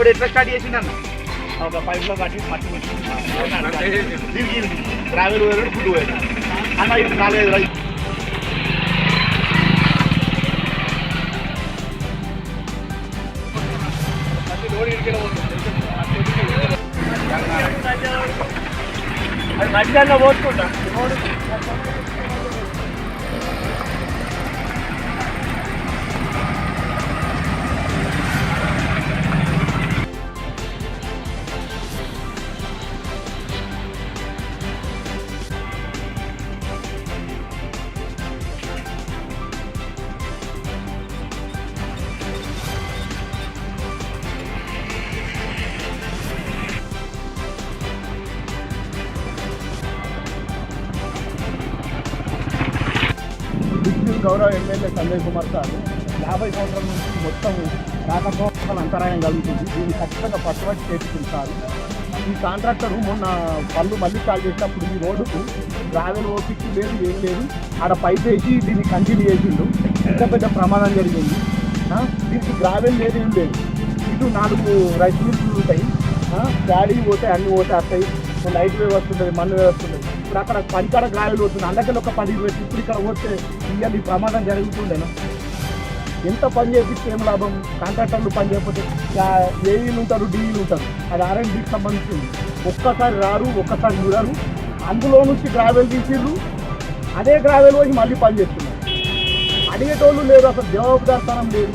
ఇప్పుడు ఎట్లా స్టార్ట్ చేసిండన్న ఒక పైప్లో కట్టి మట్టి దీనికి ట్రావెల్ పోయాడు ఫుడ్ పోయాడు అన్న ఇది 4-5 రైతు అది మధ్యాహ్నం పోసుకుంటా గౌరవ ఎమ్మెల్యే సంజయ్ కుమార్ సార్ 50 సంవత్సరాల నుంచి మొత్తం రాకపోకల అంతరాయం కలుగుతుంది. దీన్ని ఖచ్చితంగా పట్టుబట్టి చేర్చుకుంటారు. ఈ కాంట్రాక్టర్ మొన్న పనులు మళ్ళీ చాలు చేసినప్పుడు ఈ రోడ్డుకు గ్రావెల్ ఓపిక లేదు, ఏం లేదు. ఆడ పైప్ వేసి దీన్ని కంటిన్యూ చేసిండు. ఎంత పెద్ద ప్రమాదం జరిగింది. దీనికి గ్రావెల్ లేదు, ఏం లేదు. ఇటు 4 రైస్ మిల్లు ఉంటాయి. గాడి పోతే అన్నీ పోతే వస్తాయి. లైట్ వ్యవస్థ ఉంటుంది, మన్ను వ్యవస్థ ఉంటుంది. ఇప్పుడు అక్కడ పనికాడ గ్రావెల్ పోతుంది. అందుకని ఒక 10 పెట్టి ఇప్పుడు ఇక్కడ పోతే ఇవాళ ఈ ప్రమాదం జరుగుతుండేనా? ఎంత పని చేపిస్తే ఏం లాభం? కాంట్రాక్టర్లు పని చేయకపోతే ఏఈలు ఉంటారు, డీఈలు ఉంటారు. అది R&Dకి సంబంధించింది. ఒక్కసారి రారు, ఒక్కసారి చూడరు. అందులో నుంచి గ్రావెల్ తీసిర్రు, అదే గ్రావెల్ వచ్చి మళ్ళీ పని చేస్తున్నారు. అడిగేటోళ్ళు లేదు, అసలు జవాబుదారితనం లేదు.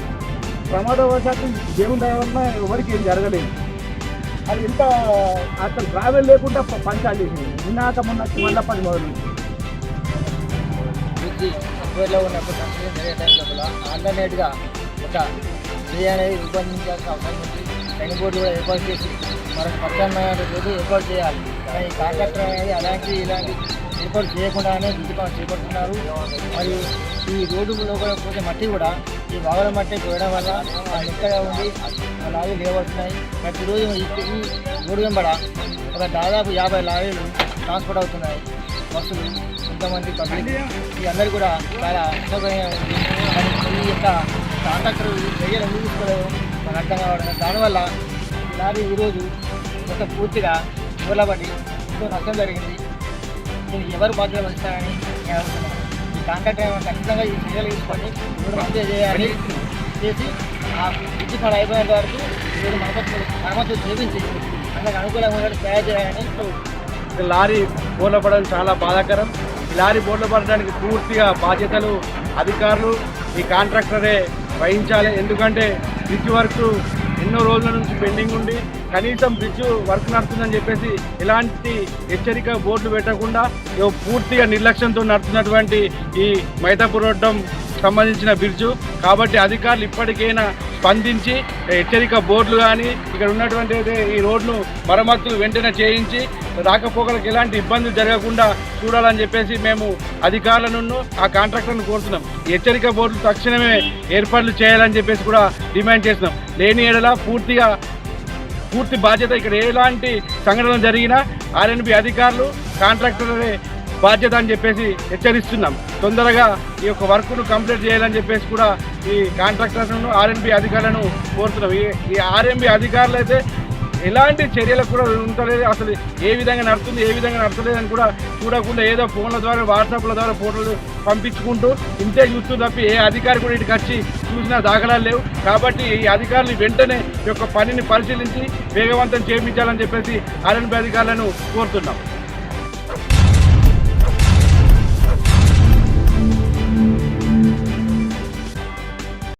ప్రమాదవశాత్తు దేవుని దయ వలన ఎవరికి ఏం జరగలేదు. అది ఎంత అసలు గ్రావెల్ లేకుండా పంచాలు చేసింది. నిన్నాక మొన్న మళ్ళీ పని మొదలు సాఫ్ట్వేర్లో ఉన్నప్పుడు కంపెనీ జరిగే టైం లోపల ఆల్టర్నేట్గా ఒక డే అనేది రూపొందించాల్సిన అవసరం ఉంది. ట్రైనింగ్ బోర్డు కూడా ఏర్పాటు చేసి మనకు ప్రత్యామ్నాయ రోజు ఏర్పాటు చేయాలి. కానీ ఈ కాంట్రాక్టర్ అనేది ఇలాంటి ఏర్పాటు చేయకుండానే విద్యుత్ చేపడుతున్నారు. మరియు ఈ రోడ్డులో కూడా పోతే మట్టి కూడా ఈ వాగుల మట్టి పోయడం వల్ల ఎక్కడ ఉండి లారీలు లేవడుతున్నాయి. ప్రతిరోజు ఈ రోడ్డు వెంబడ ఒక దాదాపు 50 లారీలు ట్రాన్స్పోర్ట్ అవుతున్నాయి. బస్సులు, కొంతమంది పబ్లిక్, ఈ అందరూ కూడా చాలా అసౌకర్యంగా ఉంది. ఈ యొక్క కాంట్రాక్టర్ చర్యలు ఎందుకు తీసుకోలేదు మనకు అర్థం కావడం. దానివల్ల లారీ ఈరోజు మొత్తం పూర్తిగా కూలబడి ఎంతో నష్టం జరిగింది. దీనికి ఎవరు బాధ్యత వహిస్తారని నేను అనుకున్నాను. ఈ కాంట్రాక్టర్ ఖచ్చితంగా ఈ చర్యలు తీసుకొని ఇప్పుడు మంచిగా చేయాలి. చేసి ఆ విద్యుత్ పని అయిపోయినంత వరకు ఈరోజు మరమ్మతులు చేపించి అందుకు అనుకూలంగా తయారు చేయాలని. లారీ బోర్ల పడడం చాలా బాధాకరం. ఈ లారీ బోర్ల పడడానికి పూర్తిగా బాధ్యతలు అధికారులు, ఈ కాంట్రాక్టరే వహించాలి. ఎందుకంటే బ్రిడ్జ్ వర్క్ ఎన్నో రోజుల నుంచి పెండింగ్ ఉండి కనీసం బ్రిడ్జ్ వర్క్ నడుతుందని చెప్పేసి ఇలాంటి హెచ్చరిక బోర్డులు పెట్టకుండా పూర్తిగా నిర్లక్ష్యంతో నడుతున్నటువంటి ఈ మైతాపూర్ రోడ్డు సంబంధించిన బ్రిడ్జు. కాబట్టి అధికారులు ఇప్పటికైనా స్పందించి హెచ్చరిక బోర్డులు కానీ ఇక్కడ ఉన్నటువంటి ఈ రోడ్ను మరమ్మతులు వెంటనే చేయించి రాకపోకలకు ఎలాంటి ఇబ్బందులు జరగకుండా చూడాలని చెప్పేసి మేము అధికారులను ఆ కాంట్రాక్టర్ను కోరుతున్నాం. ఈ హెచ్చరిక బోర్డులు తక్షణమే ఏర్పాట్లు చేయాలని చెప్పేసి కూడా డిమాండ్ చేస్తున్నాం. లేని ఏడల పూర్తి బాధ్యత ఇక్కడ ఎలాంటి సంఘటన జరిగినా R&B అధికారులు, కాంట్రాక్టర్లే బాధ్యత అని చెప్పేసి హెచ్చరిస్తున్నాం. తొందరగా ఈ యొక్క వర్క్ను కంప్లీట్ చేయాలని చెప్పేసి కూడా ఈ కాంట్రాక్టర్లను, R&B అధికారులను కోరుతున్నాం. ఈ R&B అధికారులు అయితే ఎలాంటి చర్యలకు కూడా ఉండలేదు. అసలు ఏ విధంగా నడుస్తుంది, ఏ విధంగా నడతలేదని కూడా చూడకుండా ఏదో ఫోన్ల ద్వారా, వాట్సాప్ల ద్వారా ఫోటోలు పంపించుకుంటూ ఇంతే చూస్తూ తప్పి ఏ అధికారి కూడా ఇటుకు వచ్చి చూసిన దాఖలాలు లేవు. కాబట్టి ఈ అధికారులు వెంటనే ఈ యొక్క పనిని పరిశీలించి వేగవంతం చేయించాలని చెప్పేసి R&B అధికారులను కోరుతున్నాం.